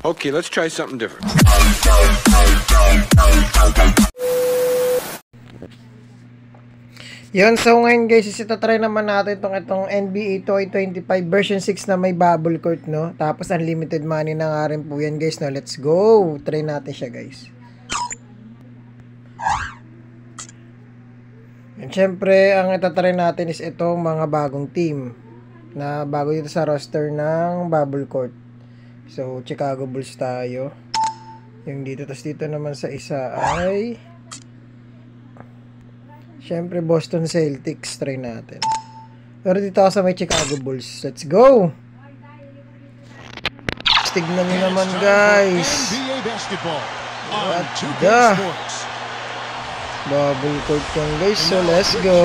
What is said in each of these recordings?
Okay, let's try something different. Yun, so ngayon guys, try naman natin itong NBA 2K25 version 6 na may bubble court, no? Tapos unlimited money na nga rin po yan guys, no? Let's go! Try natin siya guys. And syempre, ang itatry natin is itong mga bagong team na bago dito sa roster ng bubble court. So, Chicago Bulls tayo. Yung dito, tapos dito naman sa isa ay syempre Boston Celtics, try natin. Pero dito ako sa may Chicago Bulls. Let's go! Tignan nyo naman guys. What the? Bubble court yan guys. So let's go.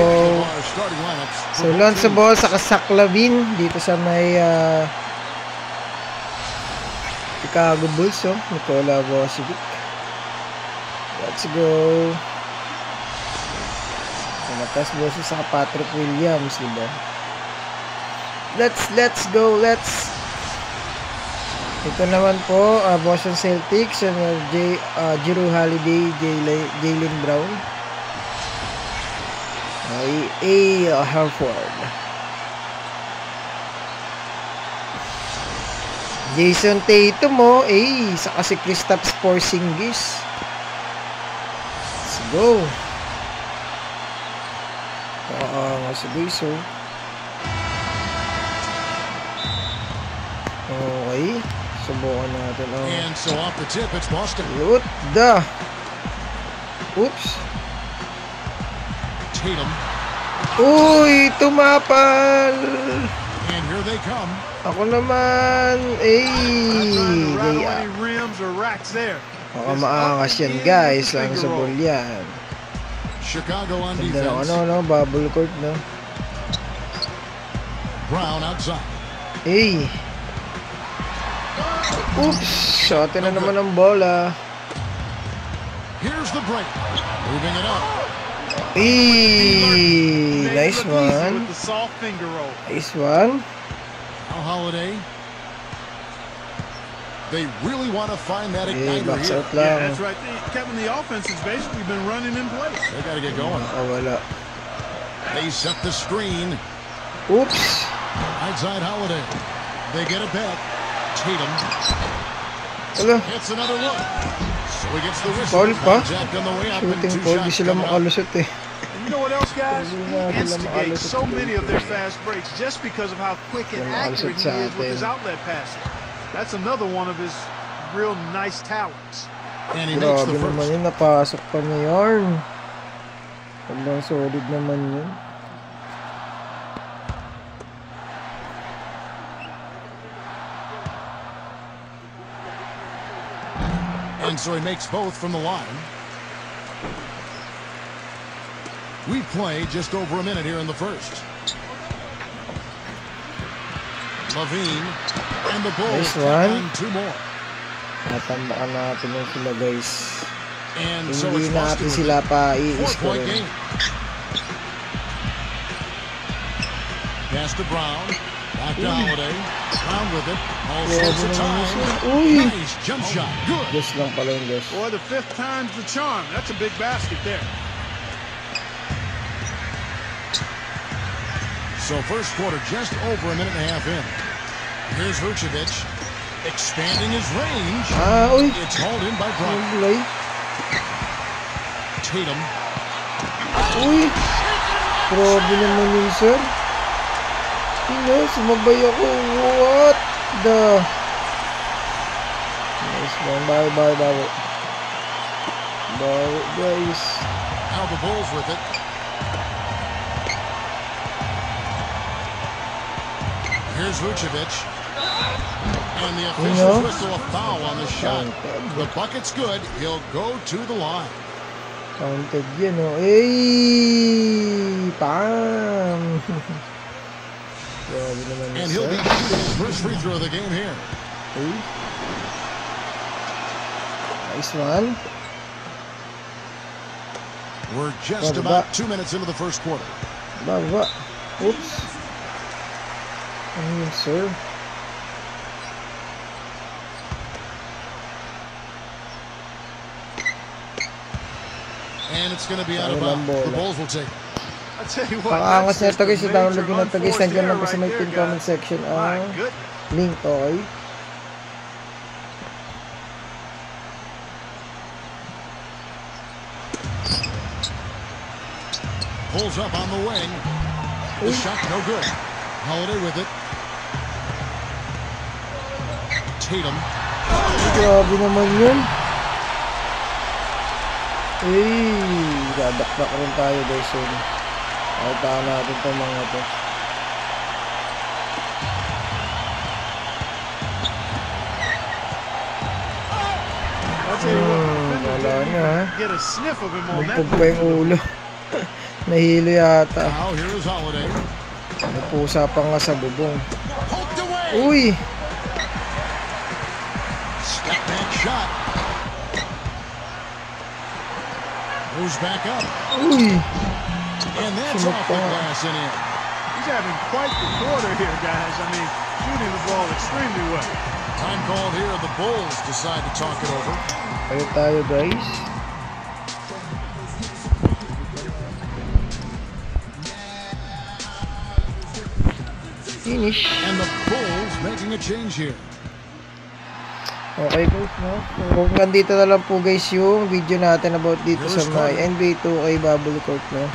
So Lonzo Ball saka Zach LaVine dito sa may Chicago Bulls. Oh. Nikola Vucevic. Let's go. Matas boses sa Patrick Williams, diba? Let's go, let's. Ito naman po, Boston Celtics, Jrue Holiday, Jaylen Brown, Horford, Jason Tatum mo, saka si Kristaps Porzingis. Let's go. Sige, so okay, subukan natin. And so off the tip, it's Boston. Oops. Tatum. Uy, tumapal. And here they come. Ako naman, baka maangas yan guys, lang sa ball yan. Chicago on defense. Bubble court, no? Brown outside. Oops! Shot na naman ang bola. Here's the break. Moving it up. Nice one. Nice one. Now Holiday. They really want to find that igniter here. Yeah, that's right. Kevin, the offense has basically been running in place. They got to get going. Wala. They set the screen. Oops. Outside Holiday. They get it back. Tatum. Hello. Hits another look. So he gets the whistle. Foul pa. Shooting foul. Di sila makalusot eh. You know what else, guys? He instigates so many of their fast breaks just because of how quick and accurate he is with his outlet passing. That's another one of his real nice talents. And he makes the first. Naman yun, napasok pa niya yarn. Sobrang solid naman yun. And so he makes both from the line. We play just over a minute here in the first. LaVine and the Bulls on two more. Natandaan natin yung sila guys. And hindi natin sila pa i-score. Pass to Brown. Back to Holiday. Brown with it. All sorts of time. Nice jump shot. Good. Guess lang pala yung guess. Boy, the fifth time's the charm. That's a big basket there. So first quarter just over a minute and a half in. Here's Vucevic expanding his range. It's hauled in by Brown. Tatum. Uy! Grabe naman yun, sir. Sumabay ako. What the? Nice one. Bawi. Bawi, guys. Now the Bulls with it. Here's Vucevic. And the officials whistle a foul on the shot. The bucket's good. He'll go to the line. Counted yun, Bam! And he'll be shooting his first free throw of the game here. Nice one. We're just about 2 minutes into the first quarter. Oops. Sir. And it's going to be out of bounds. The Bulls will take it. Pakaangas na ito guys, download nyo na ito guys, nandiyan lang po sa may pin comment section ang link, okay? Pulls up on the wing. The shot no good. Holiday with it. Tatum. Grabe naman yun. Dadakdak rin tayo guys soon. Nakita natin itong mga ito. Wala na ha. Nagpog pa yung ulo. Nahilo yata. Napusa pa nga sa bubong. Uy! Step back shot. Moves back up. Uy! And that's off the glass and in. He's having quite the quarter here, guys. I mean, shooting the ball extremely well. Time called here. The Bulls decide to talk it over. Ayo tayo, guys. Finish. And the Bulls making a change here. Okay guys, no? So, nandito na lang po guys yung video natin about dito sa may NBA 2K Bubble Court, no?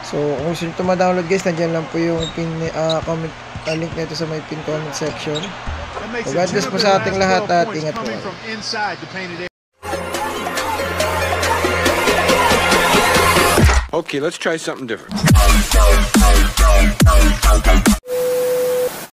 So, kung gusto nyo ma-download guys, nandiyan lang po yung comment, link nito sa may pin comment section. So, God bless po sa ating lahat at ingat po. Okay, let's try something different.